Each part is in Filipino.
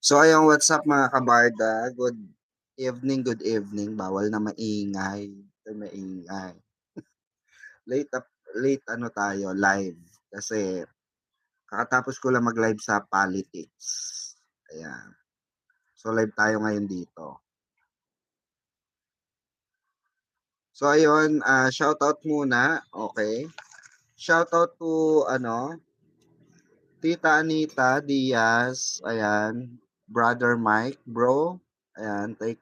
So ayun, what's up mga kabarda? Good evening. Bawal na maingay. Maingay. Late up, late ano tayo, live. Kasi kakatapos ko lang mag-live sa politics. Ayan. So live tayo ngayon dito. So ayun, shoutout muna. Okay. Shoutout to Tita Anita Diaz, ayan, Brother Mike, bro. Ayan, take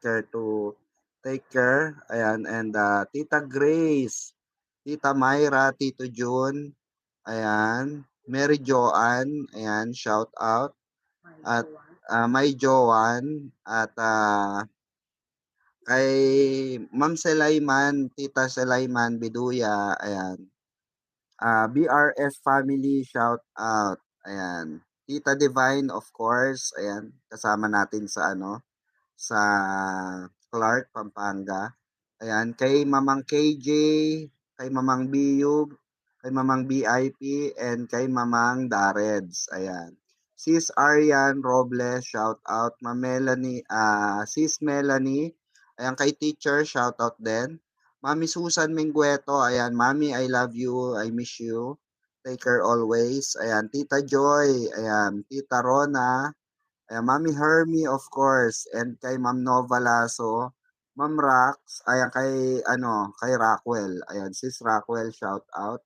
care. Ayan, and Tita Grace, Tita Myra, Tito June, ayan, Mary Joanne, ayan, shout out. At May Joanne at kay Ma'am Selaiman, Tita Selaiman Biduya, ayan. BRS family shout out. Ayan. Tita Divine of course, ayan, kasama natin sa sa Clark, Pampanga. Ayan, kay Mamang KJ, kay Mamang Biyub, kay Mamang BIP, and kay Mamang Dareds. Ayan. Sis Arian Robles, shout out. Sis Melanie, ayan, kay teacher, shout out din. Mami Susan Minggueto, ayan, Mami, I love you, I miss you. Take care always. Ayan, Tita Joy, ayan, Tita Rona, ayan, Mami Hermie of course, and kay Ma'am Nova Lasso, Ma'am Rax, ayan, kay Rockwell, ayan, Sis Rockwell, shout out.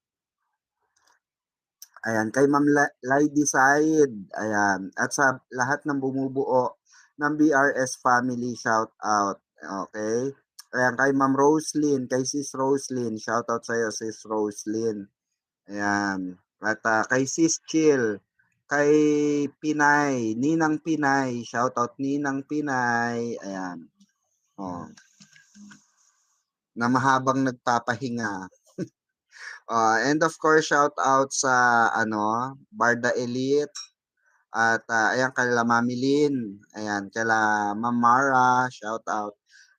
Ayan, kay Ma'am Lady Said, ayan, at sa lahat ng bumubuo ng BRS family, shout out. Okay? Ayan, kay Ma'am Roslyn, kay Sis Roslyn, shout out sa'yo, Sis Roslyn. Ayan. At kay Sis Chill, kay Pinay, Ninang Pinay, shout out Ninang Pinay. Ayan. Oh, na mahabang nagpapahinga. And of course, shout out sa Barda Elite at ayan kala Mami Lynn, ayan kala Ma'am Mara, shout out.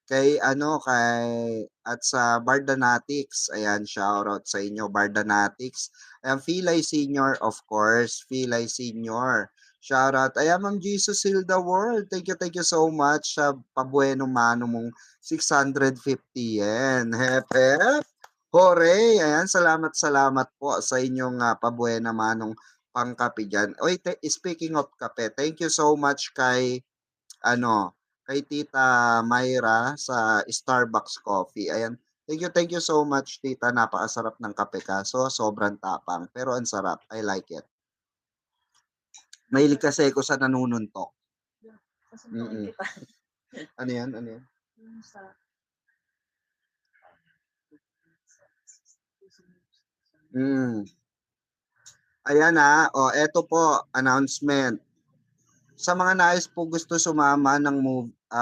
Kay at sa Bardanatics, ayan shout out sa inyo Bardanatics. Ayan Filay Senior of course, Filay Senior. Shout out. Ayan Ma'am Jesus Heal the World. Thank you so much sa pabueno mano mong 650 yen. Hep hep. Hooray! Ayan, salamat po sa inyong pabuena manong pangkape dyan. Oy, speaking of kape, thank you so much kay Tita Myra sa Starbucks Coffee. Ayan, thank you so much, Tita. Napakasarap ng kape ka. So, sobrang tapang. Pero ang sarap. I like it. Mahilig kasi ako sa nanununtok. Mm-mm. Ano yan? Mm. Ayan eto po, announcement. Sa mga nais po gusto sumama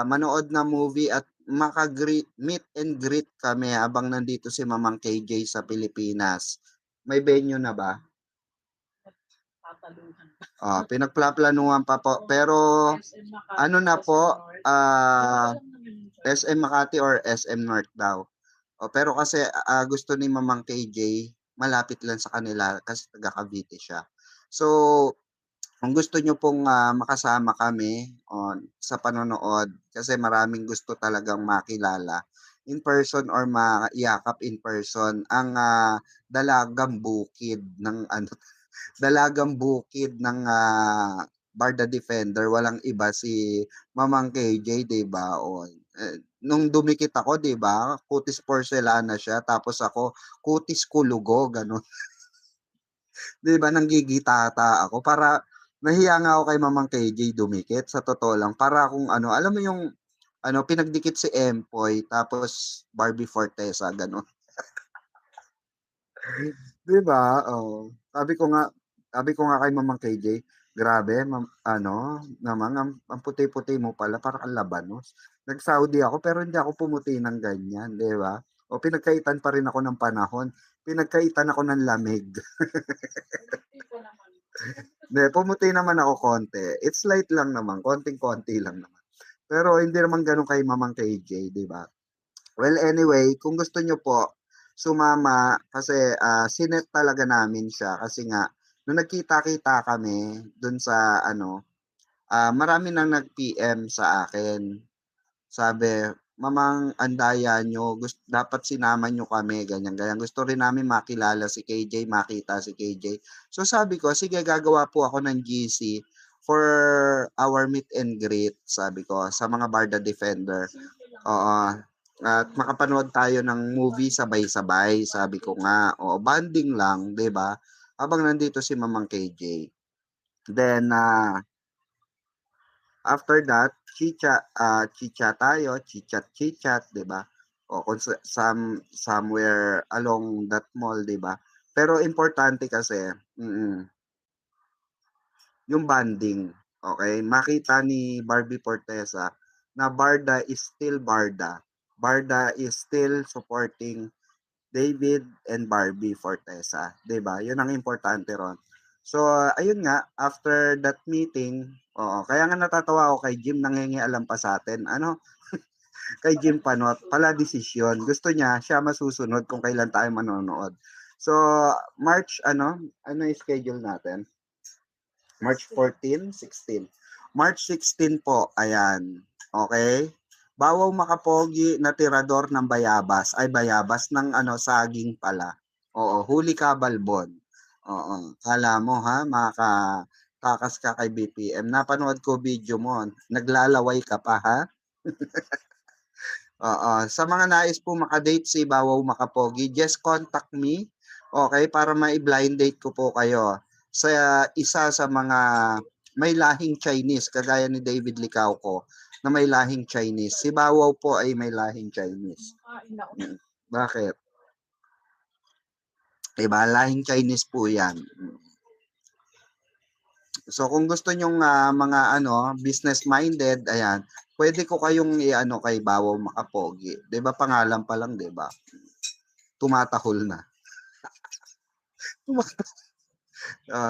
manood ng movie at meet and greet kami habang nandito si Mamang KJ sa Pilipinas. May venue na ba? Pinagplaplanuhan pa po. Pero ano na po, SM Makati or SM North daw. Pero kasi gusto ni Mamang KJ, malapit lang sa kanila kasi taga Cavite siya. So, kung gusto nyo pong makasama kami sa panonood, kasi maraming gusto talagang makilala in person or maiyakap in person ang dalagang bukid ng dalagang bukid ng Barda Defender, walang iba si Mamang KJ, 'di ba? Nung dumikit ako, 'di ba? Kutis porcelana siya, tapos ako kutis kulugo, ganun. 'Di ba nanggigitata ako para nahiya nga ako kay Mamang KJ dumikit sa totoo lang para kung alam mo yung pinagdikit si Empoy tapos Barbie Fortesa gano'n. 'Di ba? Oh. Sabi ko nga kay Mamang KJ, grabe naman ang puti-puti mo pala para kang labanos. Nag-Saudi ako pero hindi ako pumuti ng ganyan, 'di ba? O pinagkaitan pa rin ako ng panahon. Pinagkaitan ako ng lamig. Hindi, pumuti naman ako konti. It's light lang naman, konting-konti lang naman. Pero hindi naman gano'n kay Mamang KJ, 'di ba? Well, anyway, kung gusto nyo po sumama kasi sinet talaga namin siya kasi nga nung nagkita-kita kami dun sa marami nang nag-PM sa akin. Sabi, "Mamang andaya niyo, dapat sinama niyo kami," ganyan, ganyan. "Gusto rin namin makilala si KJ, makita si KJ." So sabi ko, "Sige, gagawa po ako ng GC for our meet and greet," sabi ko, "sa mga Barda Defender." Oo, at makapanood tayo ng movie sabay-sabay, sabi ko nga. Oo, bonding lang, 'di ba? Habang nandito si Mamang KJ. Then, after that, chit-chat tayo, chit-chat, 'di ba? O kung somewhere along that mall, 'di ba? Pero importante kasi, yung bonding, okay? Makita ni Barbie Fortesa na Barda is still Barda. Barda is still supporting David and Barbie Fortesa, 'di ba? 'Yun ang importante ron. So, ayun nga, after that meeting, oo, kaya nga natatawa ako kay Jim, nangingialam pa sa atin. Ano, kay Jim Panot, pala desisyon. Gusto niya, siya masusunod kung kailan tayo manonood. So, ano yung schedule natin? March 14, 16. March 16 po, ayan. Okay? Bawaw Makapogi na tirador ng bayabas. Ay, bayabas ng saging pala. Oo, huli ka balbon. Oo, kala mo ha, takas ka kay BPM. Napanood ko video mo. Naglalaway ka pa ha? Oo, sa mga nais po makadate si Bawaw Makapogi, just contact me. Okay, para mai-blind date ko po kayo sa isa sa mga may lahing Chinese kagaya ni David Licauco na may lahing Chinese. Si Bawaw po ay may lahing Chinese. Bakit? Diba? Lahing Chinese po 'yan. So kung gusto nyong mga business minded, ayan, pwede ko kayong i-ano kay Bawaw Makapogi. 'Di ba pangalan pa lang, 'di ba? Tumatahol na.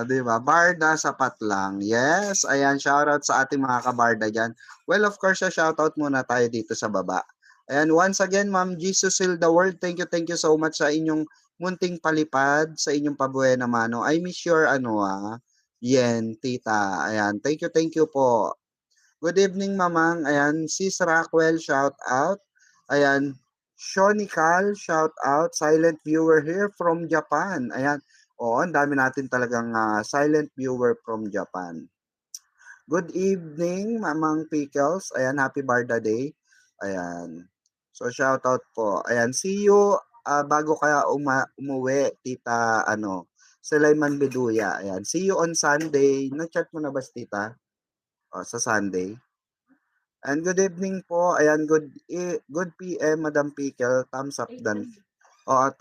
'Di ba? Barda sapat lang. Yes, ayan, shoutout sa ating mga kabarda diyan. Well, of course, shoutout muna tayo dito sa baba. Ayan, once again, Ma'am Jesus Heal the World, thank you so much sa inyong munting palipad, sa inyong pabuena mano. I miss your yen, tita. Ayan, thank you po. Good evening, Mamang. Ayan, Sis Rockwell, shout out. Ayan, Shonical, shout out. Silent viewer here from Japan. Ayan, oo, ang dami natin talagang silent viewer from Japan. Good evening, Mamang Pickles. Ayan, happy Barda Day. Ayan. So, shout out po. Ayan, see you bago kaya umuwi, tita, Sulaiman Beduya. Ayan, see you on Sunday. Na-chat mo na ba, tita? Sa Sunday. And good evening po. Ayan, good PM, Madam Pickle. Thumbs up dan.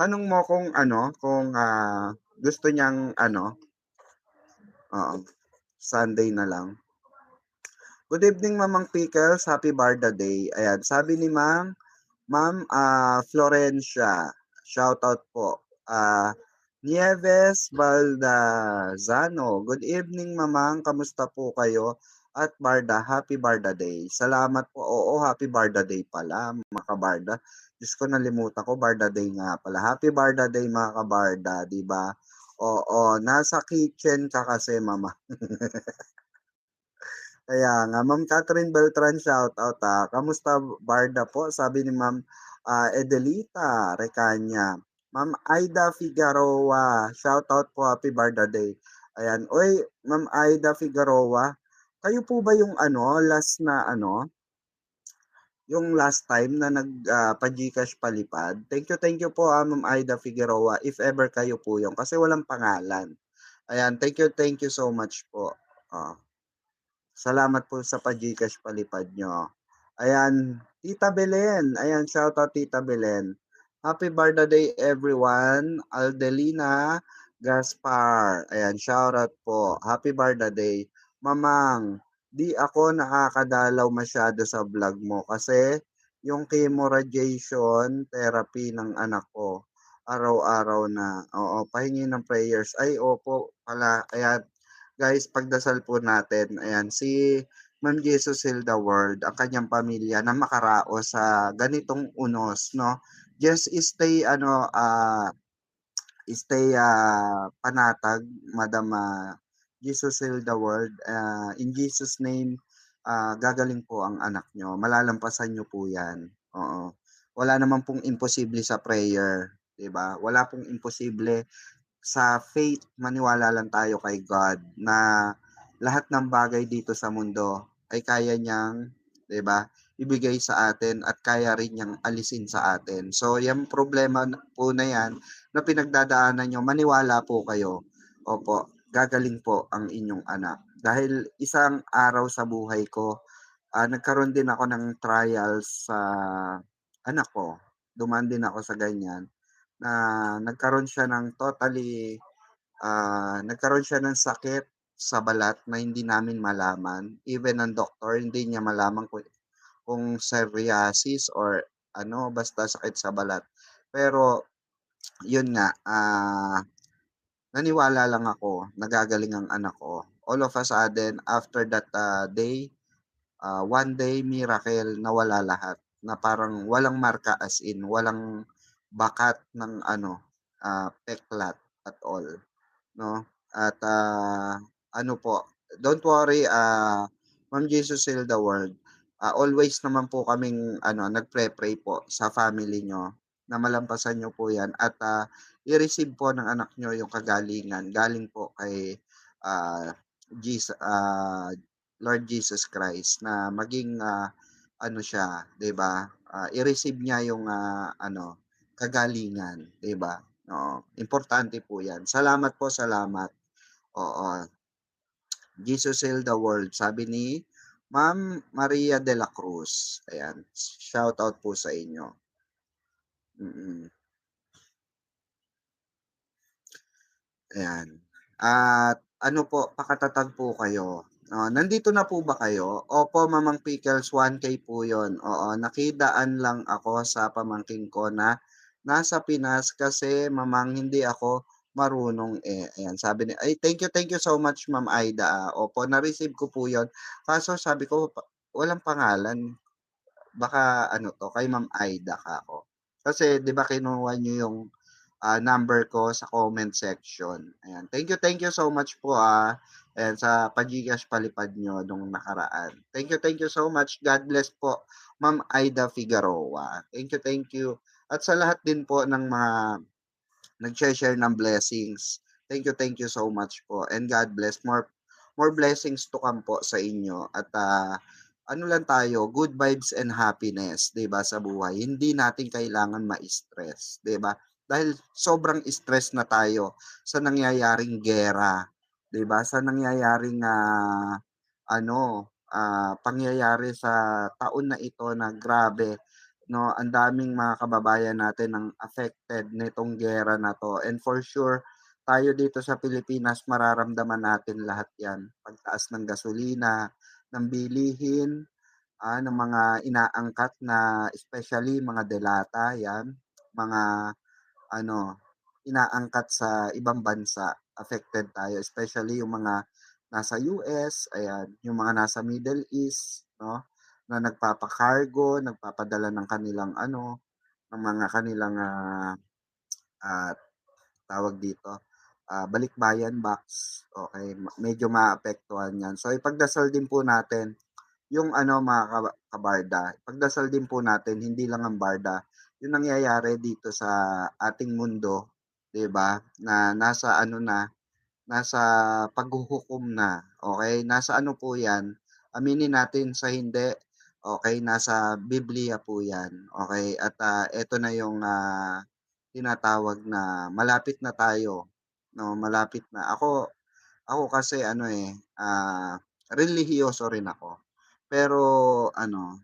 Tanong mo kung kung gusto niyang oo, Sunday na lang. Good evening, Mamang Pickles. Happy Barda Day. Ayan, sabi ni Ma'am Florencia. Shout out po. Nieves Baldazano. Good evening, Mamang. Kamusta po kayo? At Barda, happy Barda Day. Salamat po. Oo, happy Barda Day pala, mga kabarda. Diyos ko, nalimutan ko, Barda Day nga pala. Happy Barda Day, mga kabarda, di ba? Oo, nasa kitchen ka kasi, mama. Kaya nga, Ma'am Catherine Beltran, shout out Kamusta Barda po? Sabi ni Ma'am Edelita Recanya. Ma'am Aida Figueroa, shout out po, happy Barda Day. Ayan. Oy, Ma'am Aida Figueroa, kayo po ba yung yung last time na pa-GCash palipad? Thank you po Ma'am Aida Figueroa, if ever kayo po yung, kasi walang pangalan. Ayan, thank you so much po. Salamat po sa pa-GCash palipad nyo. Ayan, Tita Belen. Ayan, shoutout Tita Belen. Happy Barda Day everyone. Aldelina Gaspar. Ayan, shoutout po. Happy Barda Day. Mamang, di ako nakakadalaw masyado sa vlog mo kasi yung chemo radiation therapy ng anak ko araw-araw na. Oo, pahingi ng prayers. Ay, opo pala. Ayan, guys, pagdasal po natin. Ayan, si Ma'am Jesus Heal the World, ang kanyang pamilya na makaraos sa ganitong unos, no? Just stay panatag, Madam Jesus healed the world, in Jesus name, gagaling po ang anak niyo, malalampasan niyo po 'yan, oo. Wala naman pong imposible sa prayer, 'di ba? Wala pong imposible sa faith. Maniwala lang tayo kay God na lahat ng bagay dito sa mundo ay kaya niyang, 'di ba, ibigay sa atin at kaya rin niyang alisin sa atin. So, 'yang problema po na 'yan na pinagdadaanan niyo, maniwala po kayo. Opo, gagaling po ang inyong anak. Dahil isang araw sa buhay ko, nagkaroon din ako ng trials sa anak ko. Dumaan din ako sa ganyan na nagkaroon siya ng nagkaroon siya ng sakit sa balat na hindi namin malaman. Even ang doktor hindi niya malaman kung psoriasis or ano, basta sakit sa balat. Pero yun nga, naniwala lang ako na gagaling ang anak ko. All of a sudden, after that day, one day miracle, nawala lahat. Na parang walang marka, as in walang bakat ng ano, peklat at all. 'No, at, ano po, don't worry, Ma'am Jesus Heal the World, always naman po kaming ano, nagpe-pray po sa family niyo na malampasan niyo po 'yan at, i-receive po ng anak niyo yung kagalingan galing po kay, ah, Lord Jesus Christ na maging, ano siya, 'di ba, i-receive niya yung, ano, kagalingan, 'di ba? Oo, importante po 'yan. Salamat po, salamat. Oo, Jesus Heal the World, sabi ni Ma'am Maria de la Cruz. Ayan, shout out po sa inyo. Mm. Ayan. At ano po, pakatatag po kayo. Nandito na po ba kayo? Opo, Mamang Pickles, 1K po 'yon. Oo, nakidaan lang ako sa pamangkin ko na nasa Pinas kasi mamang hindi ako marunong, eh. Ayan, sabi ni ay, thank you so much, Ma'am Aida, Opo, na-receive ko po 'yon. Kaso sabi ko walang pangalan. Baka ano 'to, kay Ma'am Aida kako. Kasi 'di ba kinuha niyo yung, number ko sa comment section, ayan. Thank you so much po, ayan sa pa-GCash palipad niyo nung nakaraan. Thank you so much. God bless po, Ma'am Aida Figueroa. Thank you. At sa lahat din po ng mga nag-share ng blessings. Thank you so much po and God bless. More blessings to come po sa inyo at, ano lang tayo, good vibes and happiness, 'di ba, sa buhay. Hindi natin kailangan ma-stress, 'di ba? Dahil sobrang stress na tayo sa nangyayaring giyera, 'di ba? Sa nangyayaring, pangyayari sa taon na ito na grabe. 'No, ang daming mga kababayan natin ang affected nitong giyera na 'to and for sure tayo dito sa Pilipinas mararamdaman natin lahat 'yan. Pagtaas ng gasolina, ng bilihin, ng mga inaangkat na especially mga delata 'yan, mga ano, inaangkat sa ibang bansa, affected tayo especially yung mga nasa US, ayan, yung mga nasa Middle East, 'no, na nagpapa-cargo, nagpapadala ng kanilang ano, ng mga kanilang, ah, tawag dito, balikbayan box, okey, medyo maapektuhan 'yan. So ipagdasal din po natin yung ano mga kabarda, ipagdasal din po natin hindi lang ang barda, yung nangyayari dito sa ating mundo, 'di ba, na nasa ano na, nasa paghuhukom na, okey? Nasa ano po 'yan, aminin natin sa hindi, okey, nasa Biblia po 'yan, okey? At, eto na yung, tinatawag na malapit na tayo, 'no, malapit na. Ako kasi ano, relihiyoso rin ako. Pero ano,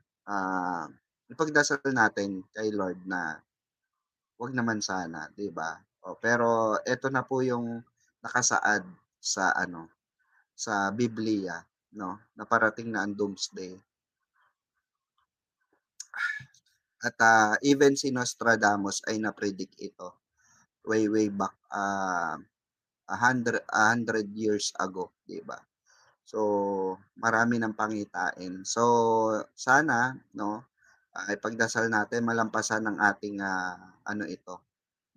ipagdasal natin kay Lord na 'wag naman sana, 'di ba? Pero eto na po yung nakasaad sa ano, sa Biblia, 'no, na parating na ang doomsday. At, even si Nostradamus ay na-predict ito way back, 100 years ago, 'di ba? So, marami ng pangitain. So, sana 'no, ipagdasal natin malampasan ng ating, ano ito,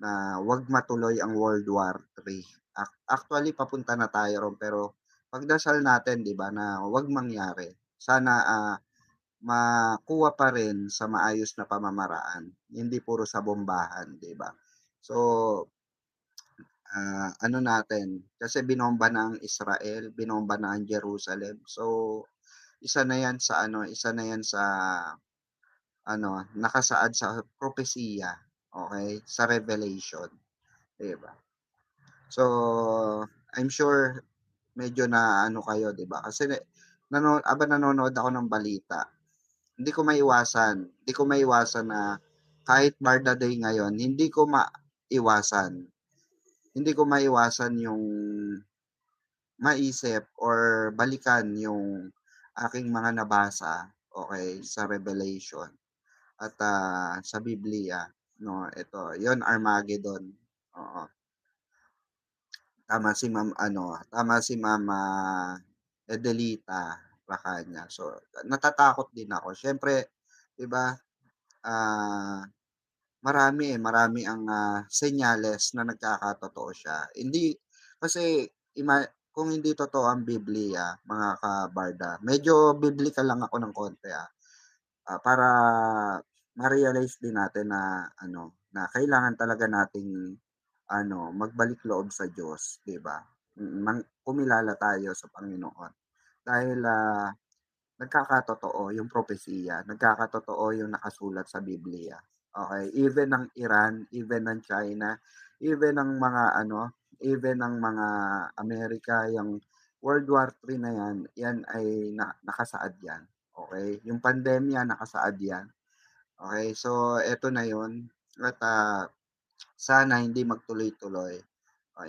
na 'wag matuloy ang World War III. Actually papunta na tayo ro'n pero pagdasal natin 'di ba na 'wag mangyari. Sana, makuha pa rin sa maayos na pamamaraan, hindi puro sa bombahan, 'di ba? So, ano natin, kasi binomba na ang Israel, binomba na ang Jerusalem. So, isa na 'yan sa ano, nakasaad sa propesiya, okey, sa Revelation, 'di ba? So, I'm sure medyo naano kayo, 'di ba? Kasi habang nanonood ako ng balita, hindi ko maiwasan na kahit Barda Day ngayon, hindi ko maiwasan yung maisip or balikan yung aking mga nabasa, okey, sa Revelation at, sa Biblia 'no. Ito, yon Armageddon, oo. Tama si Ma'am, Edelita Racanya. So, natatakot din ako. Siyempre 'di ba, ah, marami ang, senyales na nagkakatotoo siya. Hindi kasi kung hindi totoo ang Biblia, mga kabarda, medyo biblical lang ako ng konti, para ma-realize din natin na ano, na kailangan talaga nating ano, magbalik loob sa Diyos, 'di ba? Kumilala tayo sa Panginoon dahil, nagkakatotoo yung propesiya, nagkakatotoo yung nakasulat sa Biblia, okey? Even ng Iran, even ng China, even ng mga ano, even ng mga Amerika, yung World War III na 'yan ay nakasaad 'yan, okey? Yung pandemya nakasaad 'yan, okey? So eto na yun at, sana hindi magtuloy-tuloy.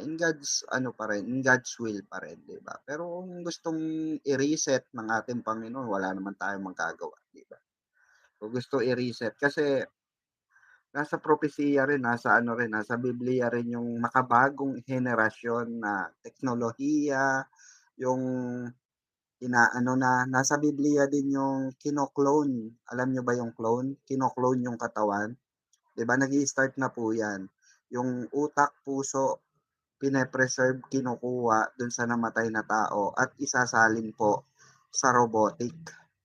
In God's ano pa rin, in God's will pa rin, 'di ba? Pero kung gustong i-reset ng ating Panginoon, wala naman tayong magagawa, 'di ba? Kung gusto i-reset kasi nasa propesiya rin, nasa Biblia rin yung makabagong henerasyon na teknolohiya, yung inaano nasa Biblia din yung kino-clone. Alam niyo ba yung clone? Kino-clone yung katawan, 'di ba nag-i-start na po 'yan. Yung utak, puso, pine-preserve, kinukuha dun sa namatay na tao at isasalin po sa robotic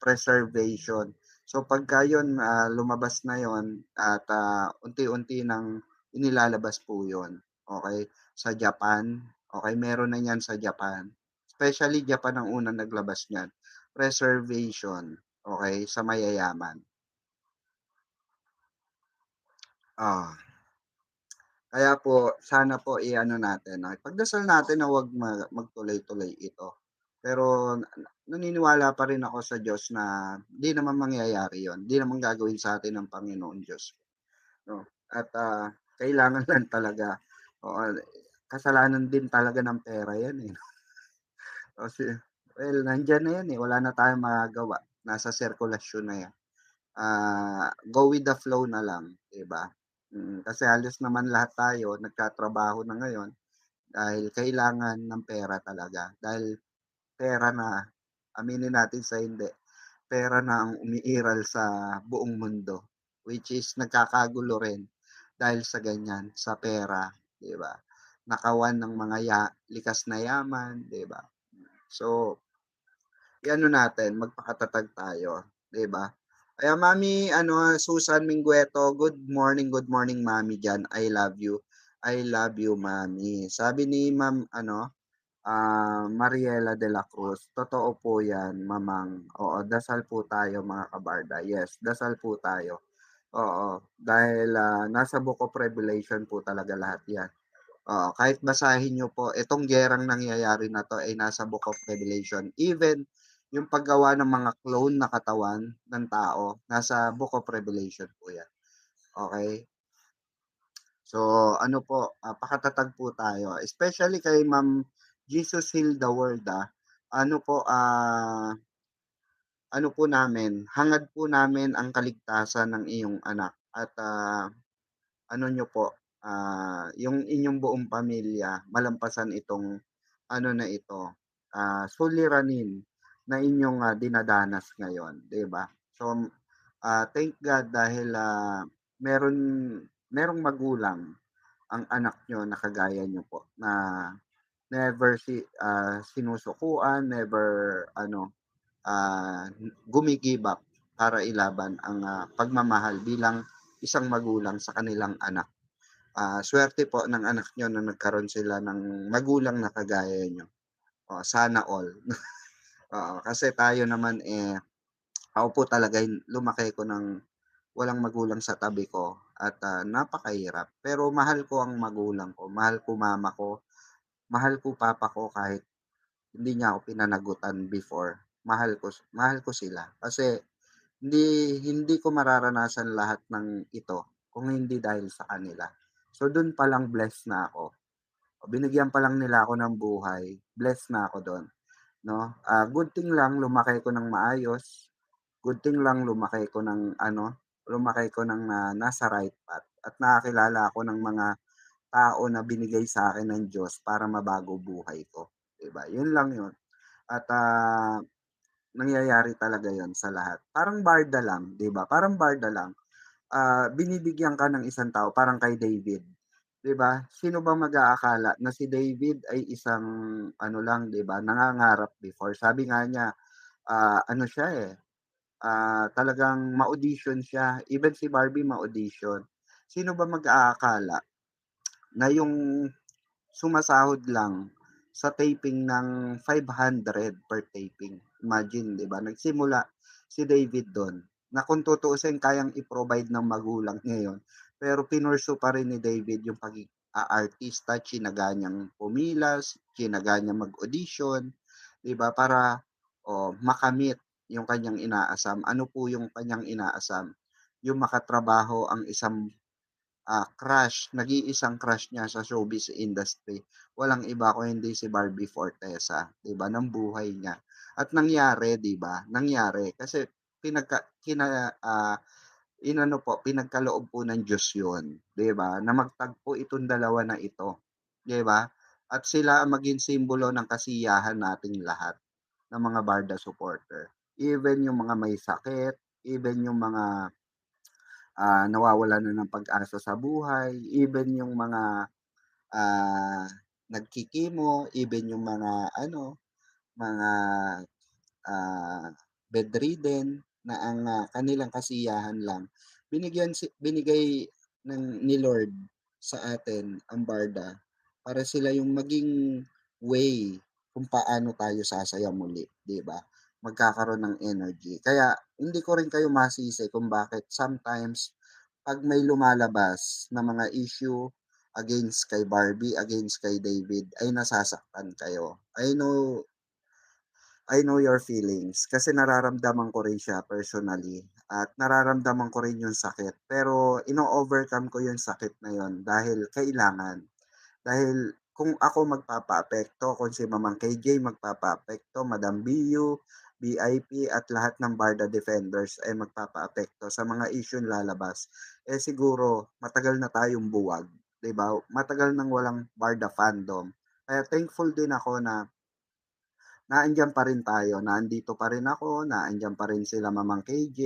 preservation. So pagka yun, lumabas na yon at, unti-unti ng inilalabas po yun, okey, sa Japan, okey, meron na niyan sa Japan. Especially Japan ang unang naglabas niyan, preservation, okey, sa mayayaman. Oh. Kaya po sana po i-ano natin, ipagdasal natin na 'wag magtuloy-tuloy ito. Pero naniniwala pa rin ako sa Diyos na 'di naman mangyayari 'yun, 'di naman gagawin sa atin ng Panginoon Diyos, 'no. At, kailangan lang talaga, oo, kasalanan din talaga ng pera 'yan, eh. Kasi nandiyan na 'yan, eh, wala na tayong magagawa, nasa sirkulasyon na 'yan. Go with the flow na lang, 'di ba? Kasi halos naman lahat tayo nagtatrabaho na ngayon dahil kailangan ng pera talaga. Dahil pera na, aminin natin sa hindi, pera na ang umiiral sa buong mundo, which is nagkakagulo rin dahil sa ganyan, sa pera, 'di ba? Nakawan ng mga likas na yaman, 'di ba? So, i-ano natin, magpakatatag tayo, 'di ba? Kaya Mami Susan Minggueto, good morning mami diyan. I love you. I love you mami. Sabi ni Ma'am Mariela de la Cruz, totoo po 'yan mamang. Oo, dasal po tayo mga kabarda. Yes, dasal po tayo. Oo, dahil, nasa Book of Revelation po talaga lahat 'yan. Oo, kahit basahin niyo po, itong gerang nangyayari na 'to ay nasa Book of Revelation. Even yung paggawa ng mga clone na katawan ng tao, nasa Book of Revelation po 'yan, okey? So ano po, pakatatag po tayo, especially kay Ma'am Jesus Heal the World, ano po, ano po namin, hangad po namin ang kaligtasan ng iyong anak at, ano niyo po, yung inyong buong pamilya malampasan itong ano na ito, suliranin na inyong, dinadanas ngayon, 'di ba? So, thank God dahil, meron merong magulang ang anak niyo na kagaya niyo po na never sinusukuan, never ano, gumi-give up para ilaban ang, pagmamahal bilang isang magulang sa kanilang anak. Suwerte po ng anak niyo na nagkaroon sila ng magulang na kagaya niyo. Sana all. Oo, kasi tayo naman, ako po talaga lumaki ko ng walang magulang sa tabi ko at, napakahirap. Pero mahal ko ang magulang ko, mahal ko mama ko, mahal ko papa ko kahit hindi niya ako pinanagutan before. Mahal ko sila kasi hindi ko mararanasan lahat ng ito kung hindi dahil sa kanila. So, dun palang blessed na ako. Binigyan pa lang nila ako ng buhay, blessed na ako dun, 'no? Good thing lang lumaki ko ng maayos, good thing lang lumaki ko ng, nasa right path at nakakilala ako ng mga tao na binigay sa akin ng Diyos para mabago buhay ko, 'di ba? Yun lang yun at, nangyayari talaga yon sa lahat. Parang barda lang, 'di ba? Parang barda lang. Binibigyan ka ng isang tao parang kay David, 'di ba? Sino bang mag-aakala na si David ay isang ano lang, 'di ba, nangangarap before. Sabi nga niya, ano siya, talagang ma-audition siya, even si Barbie ma-audition. Sino ba mag-aakala na yung sumasahod lang sa taping ng 500 per taping. Imagine, 'di ba? Nagsimula si David dun, na kung tutuusin kayang i-provide ng magulang niya yun, pero pinursue pa rin ni David yung artista, tsinaga niyang pumilas, tsinaga niyang mag-audition, 'di ba? Para, makamit yung kanyang inaasam. Ano po yung kanyang inaasam? Yung makatrabaho ang isang nag-iisang crush niya sa showbiz industry, walang iba kundi si Barbie Forteza, 'di ba, ng buhay niya. At nangyari, 'di ba, nangyari kasi pinagka kina ah, inano po, pinagkaloob po ng Diyos 'yun, 'di ba, na magtagpo itong dalawa na ito, 'di ba? At sila ang maging simbolo ng kasiyahan nating lahat, ng mga Barda supporter. Even yung mga may sakit, even yung mga nawawalan na ng pag-asa sa buhay, even yung mga, ah, nagki-chemo, even yung mga ano, mga, ah, bedridden na ang, kanilang kasiyahan lang binigay ni Lord sa atin ang barda para sila yung maging way kung paano tayo sasaya muli, 'di ba? Magkakaroon ng energy. Kaya hindi ko rin kayo masisi kung bakit sometimes 'pag may lumalabas na mga issue against kay Barbie, against kay David ay nasasaktan kayo. I know your feelings kasi nararamdaman ko rin siya personally at nararamdaman ko rin yung sakit. Pero ino-overcome ko yung sakit na yun dahil kailangan. Dahil kung ako magpapaapekto, kung si Mamang KJ magpapaapekto, Madam BU, BIP at lahat ng Barda Defenders ay magpapaapekto sa mga issue lalabas, siguro matagal na tayong buwag, 'di ba? Matagal nang walang Barda fandom. Kaya thankful din ako na nandiyan pa rin tayo, nandito pa rin ako, nandiyan pa rin sila Mamang KJ,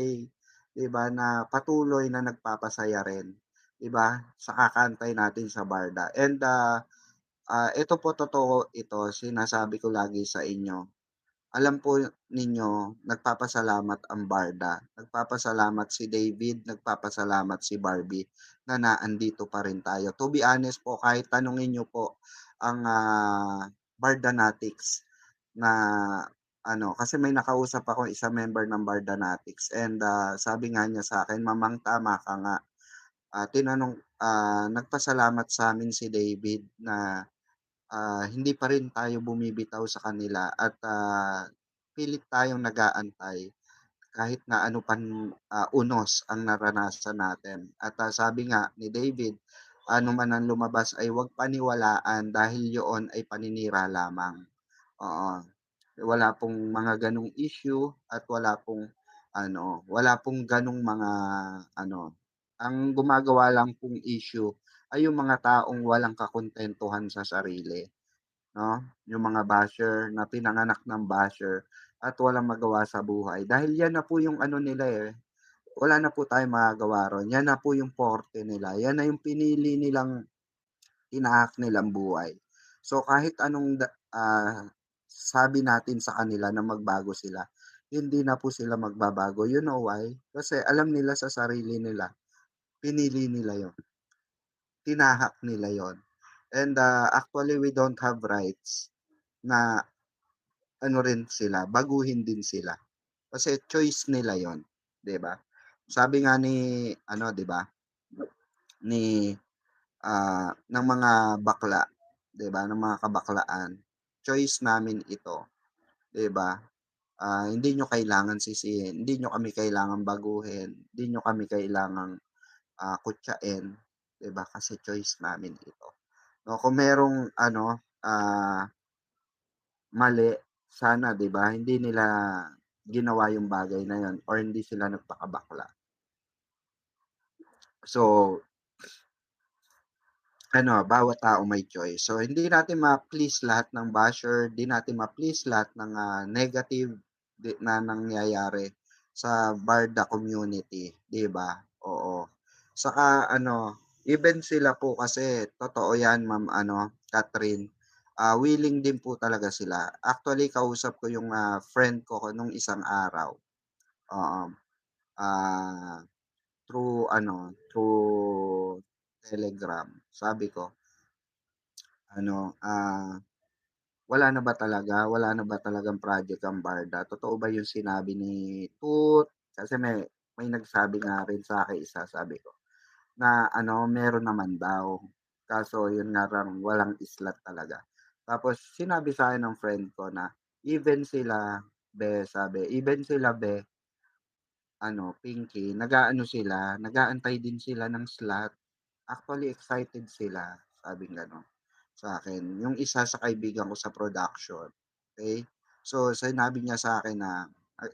'di ba, na patuloy na nagpapasaya rin, 'di ba, sa kakantay natin sa Barda. And, ito po totoo ito, sinasabi ko lagi sa inyo. Alam po ninyo, nagpapasalamat ang Barda, nagpapasalamat si David, nagpapasalamat si Barbie na naandito pa rin tayo. To be honest po, kahit tanungin niyo po ang, Bardanatics na ano, kasi may nakausap ako isang member ng Bardanatics and, sabi nga niya sa akin, "Mamang tama ka nga." Nagpasalamat sa'min si David na hindi pa rin tayo bumibitaw sa kanila at, pilit tayong nag-aantay kahit na ano unos ang naranasan natin. At, sabi nga ni David, "Ano man ang lumabas ay huwag paniwalaan dahil yoon ay paninira lamang." Oo, wala pong mga gano'ng issue at wala pong gano'ng mga ano, ang gumagawa lang pong issue ay yung mga taong walang kakuntentuhan sa sarili. 'No, yung mga basher na pinanganak ng basher at walang magawa sa buhay dahil yan na po yung ano nila, wala na po tayong magagawa ro'n, yan na po yung forte nila, yan na yung pinili nilang tinahak nilang buhay. So, kahit sabi natin sa kanila na magbago sila, hindi na po sila magbabago. You know why? Kasi alam nila sa sarili nila, pinili nila yon, tinahak nila yon. And, actually we don't have rights na ano rin sila, baguhin din sila. Kasi choice nila yon, 'di ba? Sabi nga ni ano, 'di ba, ni, ng mga bakla, 'di ba, ng mga kabaklaan, "Choice namin ito." 'Di ba? Hindi niyo kailangan sisihin, hindi niyo kami kailangang baguhin, hindi niyo kami kailangang, kutyain, 'di ba, kasi choice namin ito. No, kung merong ano, mali, sana 'di ba, hindi nila ginawa yung bagay na yun or hindi sila nagpakabakla. So, ano, bawat tao may choice. So, hindi natin ma-please lahat ng basher, hindi natin ma-please lahat ng, negative na nangyayari sa Barda community, 'di ba? Oo. Saka ano, even sila po kasi totoo 'yan, Ma'am ano, Catherine, willing din po talaga sila. Actually, kausap ko yung, friend ko nung isang araw, oo. Ah, through Telegram. Sabi ko ano, wala na ba talagang project ang Barda? Totoo ba yung sinabi ni Tut? Kasi may nagsabi nga rin sa'kin isa, sabi ko, na ano, meron naman daw. Kaso yun nga lang, walang islat talaga. Tapos sinabi sa'kin ng friend ko na even sila, even sila ano, Pinky, nag-aantay din sila ng slot. Actually excited sila, sabing gano'n sa'kin. Yung isa sa kaibigan ko sa production, okey? So, sinabi niya sa'kin na,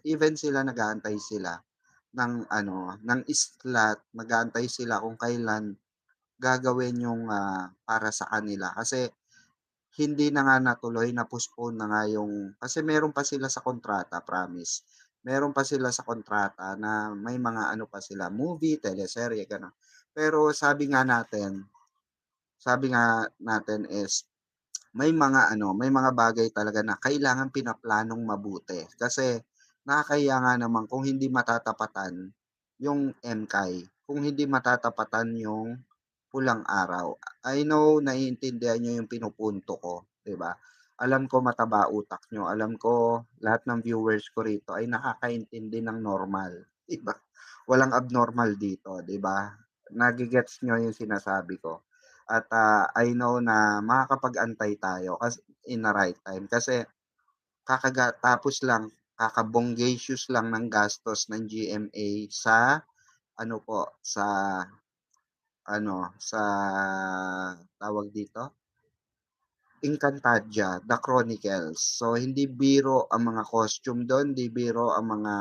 even sila nag-aantay sila ng ano, ng slot, nag-aantay sila kung kailan gagawin yung, para sa kanila. Kasi hindi na nga natuloy, na-postpone na nga yung kasi meron pa sila sa kontrata, promise. Meron pa sila sa kontrata na may mga ano pa sila, movie, teleserye, gano'n. Pero sabi nga natin is may mga bagay talaga na kailangan pinaplanong mabuti. Kasi nakakahiya nga naman kung hindi matatapatan yung MKAI, kung hindi matatapatan yung pulang araw. I know naiintindihan niyo yung pinupunto ko, 'di ba? Alam ko mataba utak niyo, alam ko lahat ng viewers ko rito ay nakakaintindi ng normal, 'di ba? Walang abnormal dito, 'di ba? Nage-gets niyo yung sinasabi ko. At, I know na makakapag-antay tayo in the right time kasi tapos lang, kakabongacious lang ng gastos ng GMA sa ano po, sa tawag dito, Encantadia, The Chronicles. So, hindi biro ang mga costume dun, hindi biro ang mga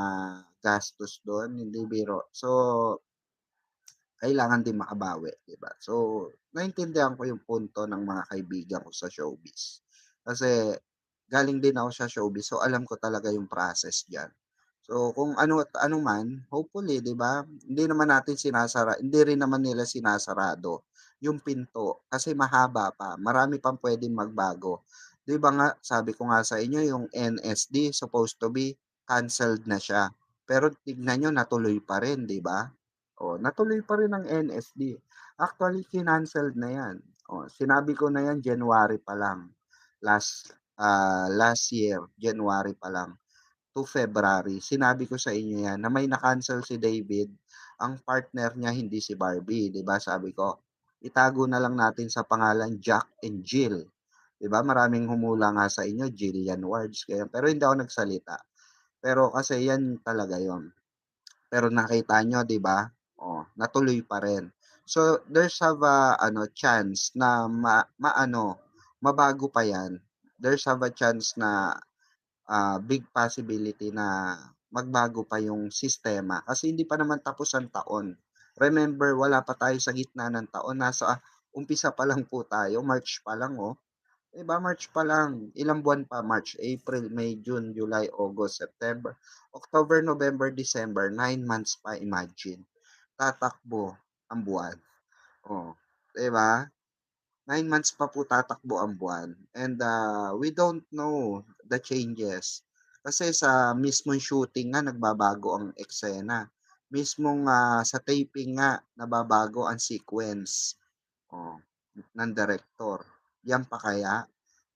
gastos dun, hindi biro. So, kailangan din makabawi, 'di ba? So, naintindihan ko yung punto ng mga kaibigan ko sa showbiz. Kasi galing din ako sa showbiz, so alam ko talaga yung process diyan. So, kung ano at ano man, hopefully, 'di ba, hindi rin naman nila sinasarado yung pinto kasi mahaba pa, marami pang puwedeng magbago. 'Di ba nga, sabi ko nga sa inyo yung NSD supposed to be canceled na siya, pero tignan niyo natuloy pa rin, 'di ba? Oh, natuloy pa rin ang NSD. Actually, kinanceled na 'yan. Oh, sinabi ko na 'yan January pa lang. Last year, January pa lang to February. Sinabi ko sa inyo 'yan na may na-cancel si David, ang partner niya hindi si Barbie, 'di ba? Sabi ko, itago na lang natin sa pangalan Jack and Jill. 'Di ba? Maraming humula nga sa inyo, Jillian Wards, kaya pero hindi ako nagsalita. Pero kasi 'yan talaga 'yon. Pero nakita niyo, 'di ba? Oh, natuloy pa rin. So, there's chance na mabago pa 'yan. There's a chance na, big possibility na magbago pa yung sistema kasi hindi pa naman tapos ang taon. Remember, wala pa tayo sa gitna ng taon, nasa umpisa pa lang po tayo, March pa lang, oh. 'Di ba, March pa lang, ilang buwan pa, March, April, May, June, July, August, September, October, November, December, 9 months pa, imagine. Tatakbo ang buwan, oh, 'di ba? 9 months pa po tatakbo ang buwan and, we don't know the changes. Kasi sa mismong shooting nga nagbabago ang eksena, mismong, sa taping nga nababago ang sequence, oh, ng direktor. 'Yan pa kaya?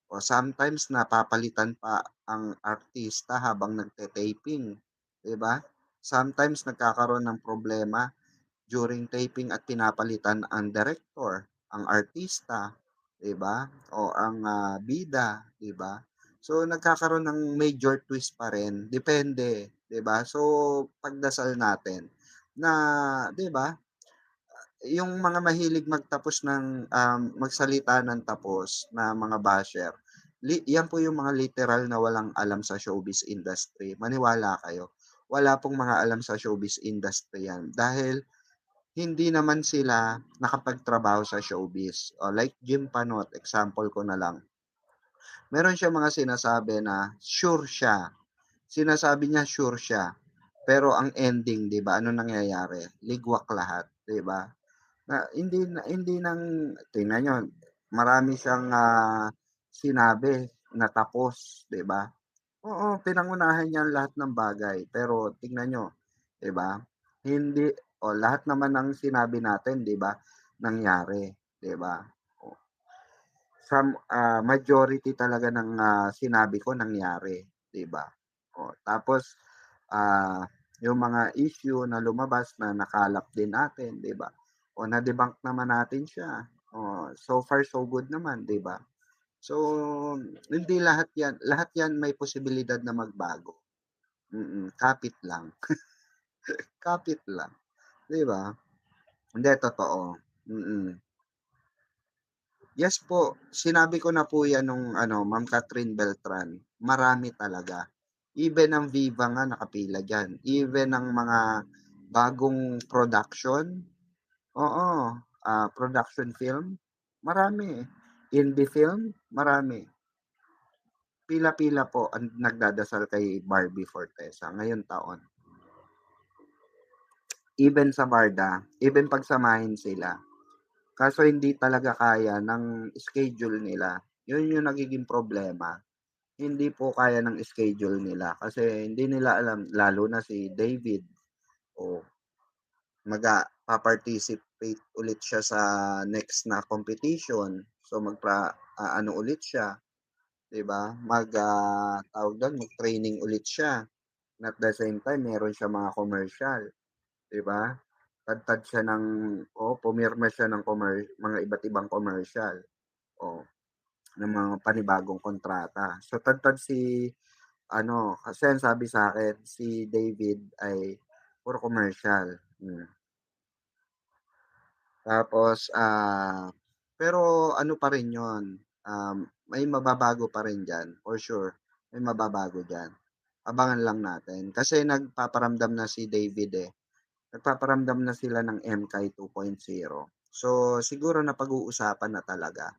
O sometimes napapalitan pa ang artista habang nagte-taping, 'di ba? Sometimes nagkakaroon ng problema during taping at pinapalitan ang director, ang artista, 'di ba? O ang, bida, 'di ba? So, nagkakaroon ng major twist pa rin, depende, 'di ba? So, pagdasal natin na, 'di ba, yung mga mahilig magtapos ng, magsalita ng tapos na mga basher, 'yan po yung mga literal na walang alam sa showbiz industry, maniwala kayo. Wala pong mga alam sa showbiz industry 'yan dahil hindi naman sila nakapagtrabaho sa showbiz. O like Jim Panot, example ko na lang. Meron siyang mga sinasabi na sure siya. Sinasabi niya sure siya. Pero ang ending, 'di ba, ano nangyayari? Ligwak lahat, 'di ba? Hindi tingnan niyo, marami siyang, sinabi na tapos, 'di ba? Oo, pinangunahan niya ang lahat ng bagay, pero tingnan niyo, 'di ba? Hindi lahat naman ng sinabi natin, 'di ba, nangyari, 'di ba? Oh, majority talaga ng, sinabi ko nangyari, 'di ba? Tapos, ah, yung mga issue na lumabas na nakalap din natin, 'di ba? Na-debunk naman natin siya. So far so good naman, 'di ba? So, hindi lahat 'yan may posibilidad na magbago. Kapit lang, kapit lang, 'di ba? Hindi, totoo. Mm. Yes po, sinabi ko na po 'yan nung ano, Ma'am Catherine Beltran, marami talaga. Even ang Viva nga nakapila diyan, even ang mga bagong production, oo, production film, marami. Indie film, marami. Pila-pila po ang nagdadasal kay Barbie Forteza ngayong taon. Even sa Barda, even pagsamahin sila. Kaso hindi talaga kaya ng schedule nila. Yun yung nagiging problema. Hindi po kaya ng schedule nila kasi hindi nila alam lalo na si David, oh, pa-participate ulit siya sa next na competition. So ano ulit siya, 'di ba? Tawag dun, mag-training ulit siya. And at the same time meron siyang mga commercial, 'di ba? Tad siya ng pumirma siya ng mga iba't ibang commercial, oh, ng mga panibagong kontrata. So tad si ano, kasi ang sabi sa'kin si David ay puro commercial, Tapos, pero ano pa rin 'yun, may mababago pa rin diyan, for sure, may mababago diyan. Abangan lang natin kasi nagpaparamdam na si David, nagpaparamdam na sila ng MK 2.0. So, siguro napag-uusapan na talaga.